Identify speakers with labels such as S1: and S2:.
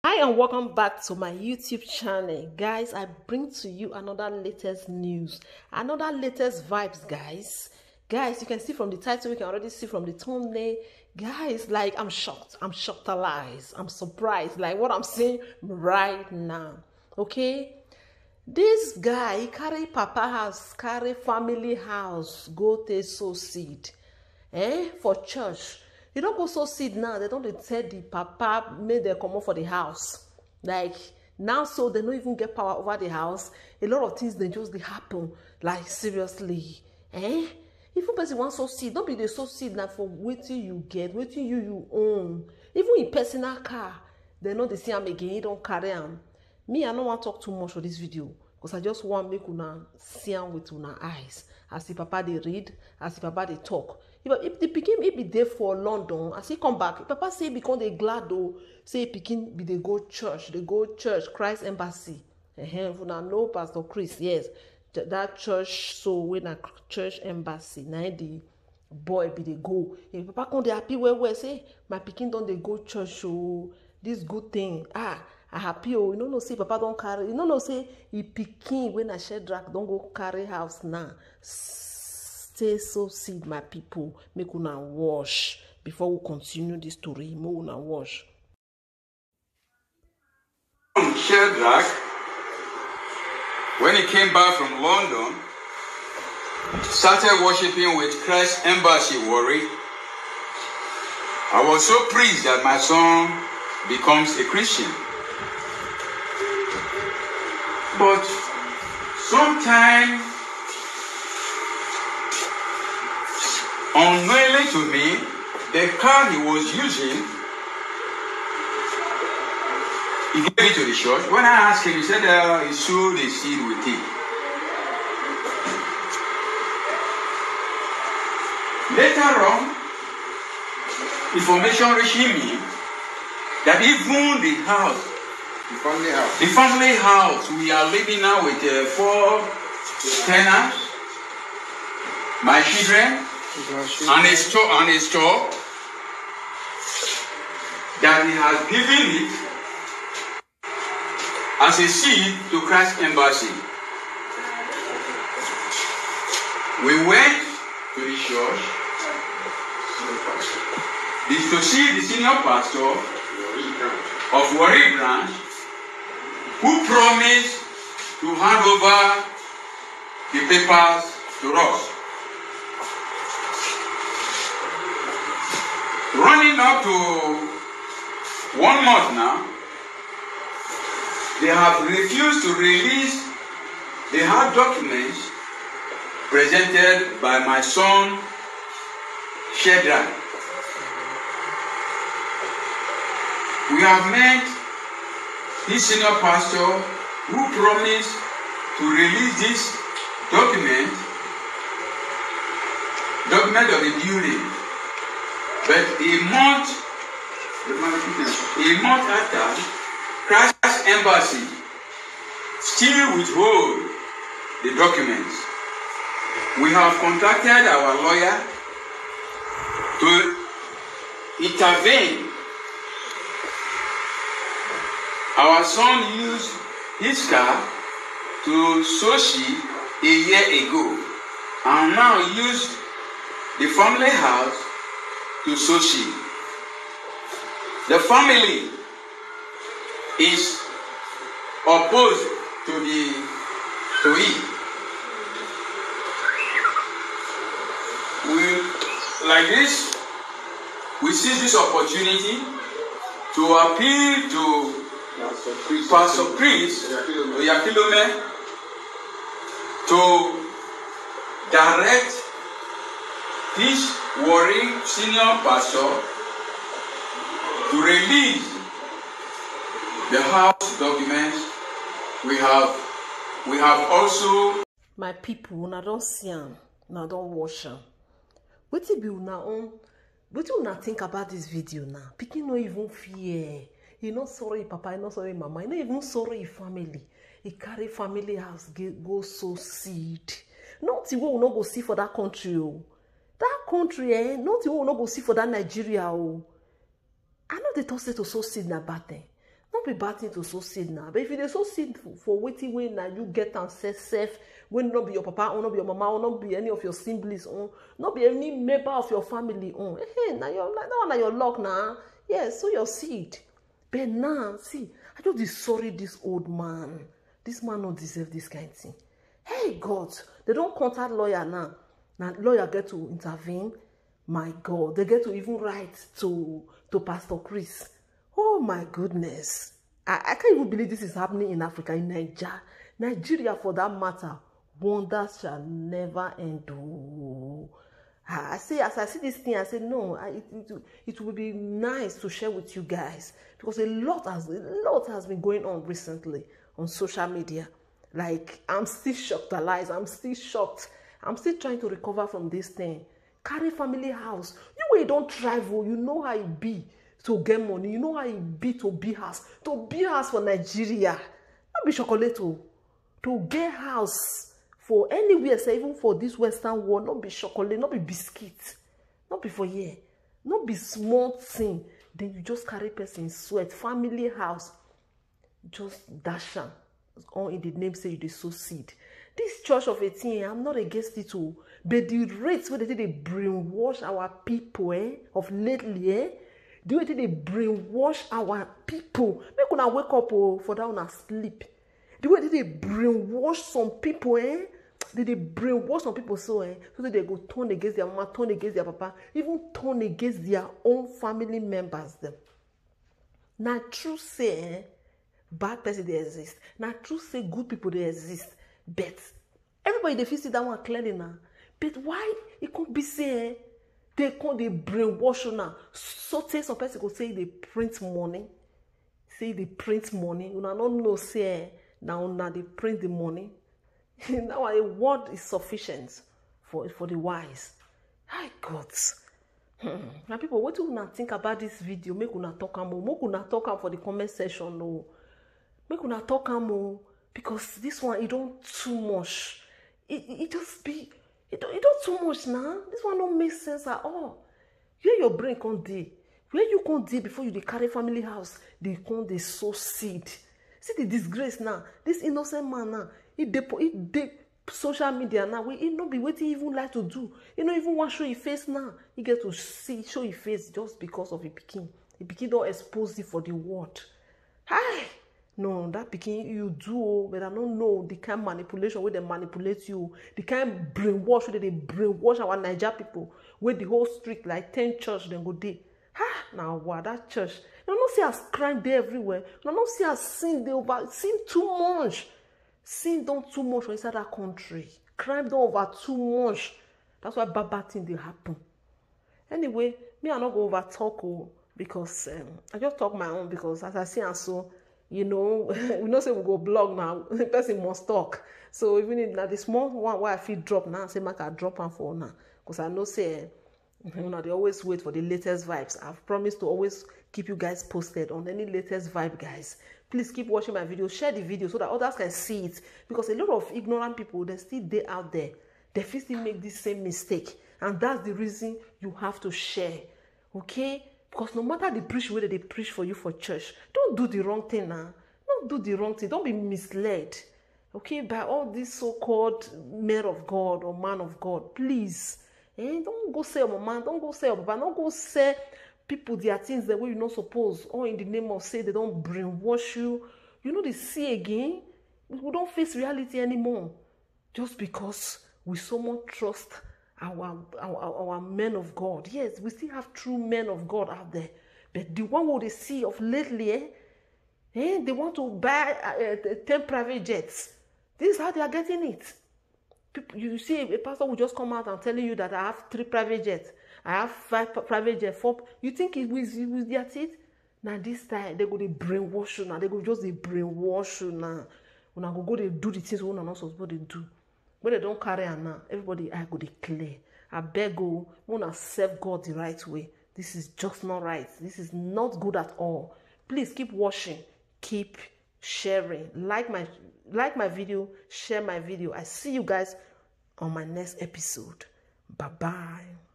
S1: Hi and welcome back to my YouTube channel. Guys, I bring to you another latest news, another latest vibes, guys. Guys, you can see from the title, we can already see from the thumbnail. Guys, like, I'm shocked alive, I'm surprised, like what I'm seeing right now. Okay, this guy, he carry papa house, carry family house, go take sow seed for church. You don't go sow seed now, they don't tell the papa make them come out for the house. Like now, so they don't even get power over the house. A lot of things they just happen. Like seriously, if a person wants sow seed, don't be the sow seed now for waiting you get, waiting you own. Even in personal car, they know they see am again, you don't carry them. Me, I don't want to talk too much for this video because I just want make una see am with una eyes. As the papa they read, as the papa they talk. If the pikin be there for London, as he come back, papa say become they glad though. Say pikin be they go church, Christ Embassy. If una know Pastor Chris, yes, that church. So when a church embassy, now the boy be they go. If papa come they happy well say my pikin don't they go church. So this good thing, I happy. Oh, you know say papa don't carry. You know say he pikin when a shed drag don't go carry house now. Stay so seed, my people. Make una wash before we continue this story. Make una wash.
S2: Shadrach, when he came back from London, started worshiping with Christ Embassy Warri. I was so pleased that my son becomes a Christian. But sometime, unknowingly to me, the car he was using, he gave it to the church. When I asked him, he said he sowed a seed with it. Later on, information reaching me that even the family house, we are living now with 4 tenants, my children, and a store that he has given it as a seed to Christ Embassy. We went to the church to see the senior pastor of Warri branch, who promised to hand over the papers to us. Running up to 1 month now, they have refused to release the hard documents presented by my son, Shadrach. We have met this senior pastor who promised to release this document of the building. But a month after, Christ Embassy still withhold the documents. We have contacted our lawyer to intervene. Our son used his car to Sochi a year ago, and now used the family house to Sochi. The family is opposed to it. We seize this opportunity to appeal to Pastor Chris Oyakilome to direct this Warri senior pastor to release the house documents. We have also,
S1: my people, una don't see am, una don't watch am. Wetin be una own? Wetin una think about this video now? Pikin no even fear. He not sorry papa, he not sorry mama, he not even sorry family. He carry family house go sow seed. Nothing we will not go see for that country. Oh. That country, nothing we will not go see for that Nigeria. Oh. I know they talk say to sow seed na bad thing. No be bad thing to sow seed now. But if you dey sow seed for waiting way now, you get and self, when not be your papa or not be your mama or not be any of your siblings or not be any member of your family on. Hey, now you're that one your luck now. Yes, sow your seed. But now, see, I just be sorry this old man. This man don't deserve this kind of thing. Hey God, they don't contact lawyer now. Now lawyer get to intervene. My God, they get to even write to Pastor Chris. Oh my goodness. I can't even believe this is happening in Africa, in Nigeria for that matter. Wonders shall never end. Oh. I say, as I see this thing, I say, no, it will be nice to share with you guys because a lot has been going on recently on social media. Like, I'm still shocked, Alice. I'm still shocked. I'm still trying to recover from this thing. Carry family house. You way don't travel, you know how it be to get money. You know how it be to be house. To be house for Nigeria. Not be chocolate to get house for anywhere, say even for this Western world, not be chocolate, not be biscuit, not be for here, not be small thing. Then you just carry person sweat, family house, just dash am. All in the name say you dey sow seed. This church of 18, I'm not against it all, but the rates where they brainwash our people, of lately, the way they brainwash our people, make una wake up for that una sleep. The way they brainwash some people, they brainwash some people so that they go turn against their mama, turn against their papa, even turn against their own family members. Them. Now, true say, bad person they exist. Now, true say, good people they exist. But everybody they feel see that one clearly now. But why it could be say they brainwash now? So say some person go say they print money. Say they print money. You don't know say now they print the money. Now a word is sufficient for the wise. Hi God. Now people, what do you think about this video? Make una talk am more. Make una talk am for the comment section. No. Make una talk am more because this one it don't too much. It just be it don't too much now. This one don't make sense at all. Where your brain can't dey? Where you can't dey before you dey carry family house? They can't dey sow seed. See the disgrace now. This innocent man now. It social media now. He not be what he even like to do. He not even want to show his face now. He get to show his face just because of his pikin. His pikin don't expose it for the world. Hi. No, that pikin you do, but I don't know the kind of manipulation where they manipulate you. The kind of brainwash where they brainwash our Niger people. Where the whole street like 10 church then go there. Ha! Now wow, that church. You don't see us crime there everywhere. You don't see us sin there over sin too much. Sin done too much for inside that country. Crime done over too much. That's why bad things they happen. Anyway, me I not go over talk because I just talk my own because as I see and so, you know, we know say we go blog now. The person must talk. So even if now the small one where I feel drop now, I say make I drop am for now. Because I know say you know they always wait for the latest vibes. I've promised to always keep you guys posted on any latest vibe, guys. Please keep watching my video, share the video so that others can see it. Because a lot of ignorant people, they still there out there. They still make this same mistake. And that's the reason you have to share. Okay? Because no matter the preach whether they preach for you for church, don't do the wrong thing now. Don't do the wrong thing. Don't be misled. Okay? By all these so-called men of God or man of God. Please. Don't go say your mama. Don't go say your papa. Don't go say people their things the way you not suppose, or in the name of say they don't brainwash you. You know they see again. We don't face reality anymore. Just because we so much trust our men of God. Yes, we still have true men of God out there. But the one who they see of lately, they want to buy 10 private jets. This is how they are getting it. People, you see a pastor will just come out and telling you that I have 3 private jets. I have 5 private jet, 4. You think it with their teeth? Now this time they go to brainwash you now. They go just they brainwash you now. When I go they do the things we are not supposed to do. When they don't carry on now, everybody I go declare. I beg you, wanna serve God the right way. This is just not right. This is not good at all. Please keep watching, keep sharing. Like my video, share my video. I see you guys on my next episode. Bye bye.